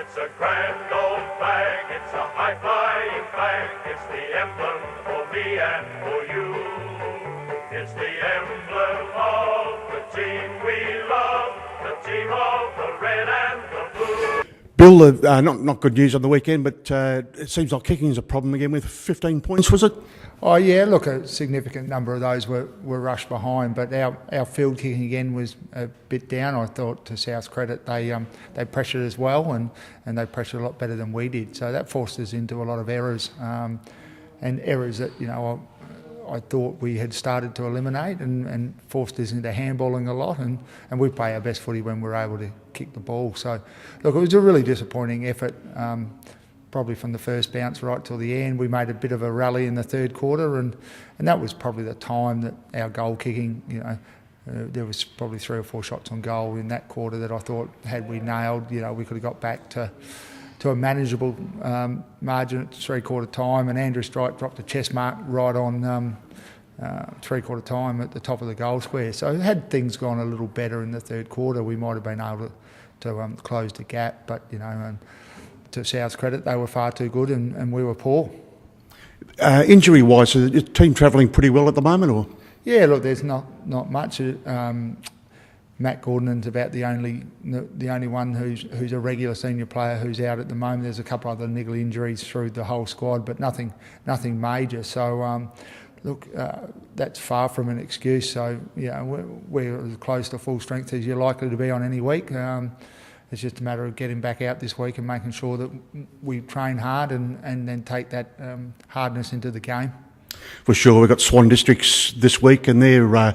It's a grand old flag, it's a high-flying flag. It's the emblem for me and for you. It's the emblem of the team we love, the team of the red and the blue. Bill, not good news on the weekend, but it seems like kicking is a problem again with 15 points, was it? Oh yeah, look, a significant number of those were rushed behind, but our field kicking again was a bit down. I thought, to South's credit, they pressured as well, and they pressured a lot better than we did. So that forced us into a lot of errors, and errors that I thought we had started to eliminate, and forced us into handballing a lot, and we play our best footy when we're able to kick the ball. So look, it was a really disappointing effort. Probably from the first bounce right till the end. We made a bit of a rally in the third quarter, and that was probably the time that our goal kicking, there was probably 3 or 4 shots on goal in that quarter that I thought, had we nailed, we could have got back to a manageable margin at 3/4 time, and Andrew Strike dropped a chest mark right on 3/4 time at the top of the goal square. So had things gone a little better in the third quarter, we might have been able to close the gap, but to South's credit, they were far too good, and we were poor. Injury-wise, is the team travelling pretty well at the moment, or? Yeah, look, there's not much. Matt Gordon's about the only one who's a regular senior player who's out at the moment. There's a couple other niggle injuries through the whole squad, but nothing major. So look, that's far from an excuse. So we're as close to full strength as you're likely to be on any week. It's just a matter of getting back out this week and making sure that we train hard and then take that hardness into the game. For sure. We've got Swan Districts this week, and they're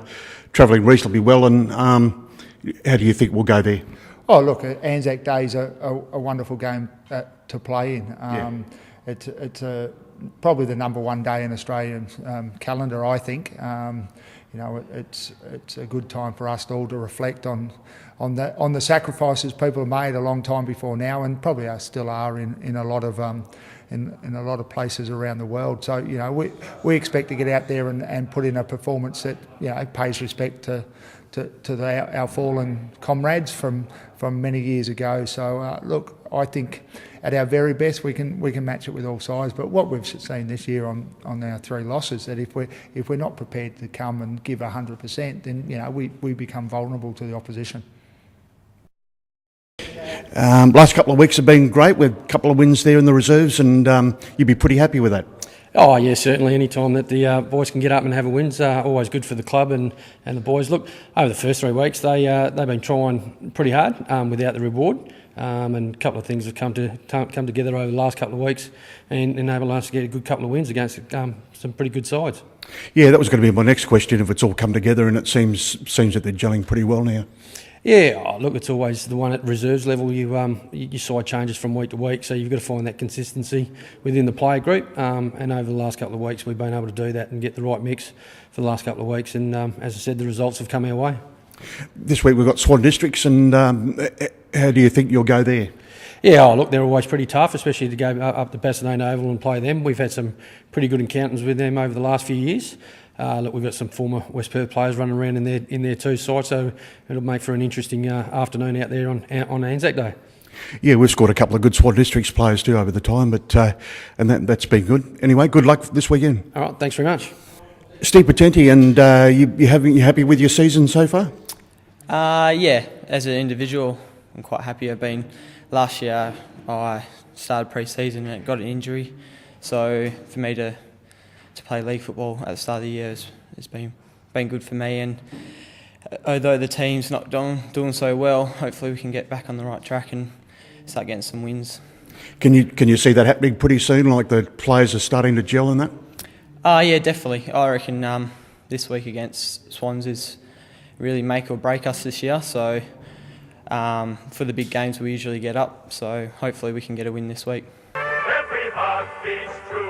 travelling reasonably well. And how do you think we'll go there? Oh, look, Anzac Day is a wonderful game to play in. It's probably the #1 day in Australian calendar, I think. It's a good time for us all to reflect on the sacrifices people have made a long time before now, and probably still are in a lot of in a lot of places around the world. So we expect to get out there and put in a performance that pays respect to our fallen comrades from many years ago. So look, I think at our very best we can match it with all sides. But what we've seen this year on our 3 losses, that if we're not prepared to come and give 100%, then we become vulnerable to the opposition. Last couple of weeks have been great with a couple of wins there in the reserves, and you'd be pretty happy with that. Oh yeah, certainly. Any time that the boys can get up and have a win's always good for the club and the boys. Look, over the first 3 weeks they've been trying pretty hard without the reward, and a couple of things have come together over the last couple of weeks and enabled us to get a good couple of wins against some pretty good sides. Yeah, that was going to be my next question. If it's all come together, and it seems that they're gelling pretty well now. Yeah, look, it's always the one at reserves level. Your side changes from week to week, so you've got to find that consistency within the player group. And over the last couple of weeks, we've been able to do that and get the right mix for the last couple of weeks. And as I said, the results have come our way. This week we've got Swan Districts, and how do you think you'll go there? Yeah, look, they're always pretty tough, especially to go up to Pasadena Oval and play them. We've had some pretty good encounters with them over the last few years. Look, we've got some former West Perth players running around in their 2 sides, so it'll make for an interesting afternoon out there on Anzac Day. Yeah, we've scored a couple of good Swan Districts players too over the time, but and that's been good. Anyway, good luck this weekend. All right, thanks very much. Steve Potente, and you happy with your season so far? Yeah, as an individual, I'm quite happy. Last year I started pre-season and got an injury, so for me to play league football at the start of the year has been good for me. And although the team's not doing so well, hopefully we can get back on the right track and start getting some wins. Can you see that happening pretty soon? Like the players are starting to gel in that? Yeah, definitely. I reckon this week against Swans is really make or break us this year. So for the big games we usually get up. So hopefully we can get a win this week. Every heart beats true.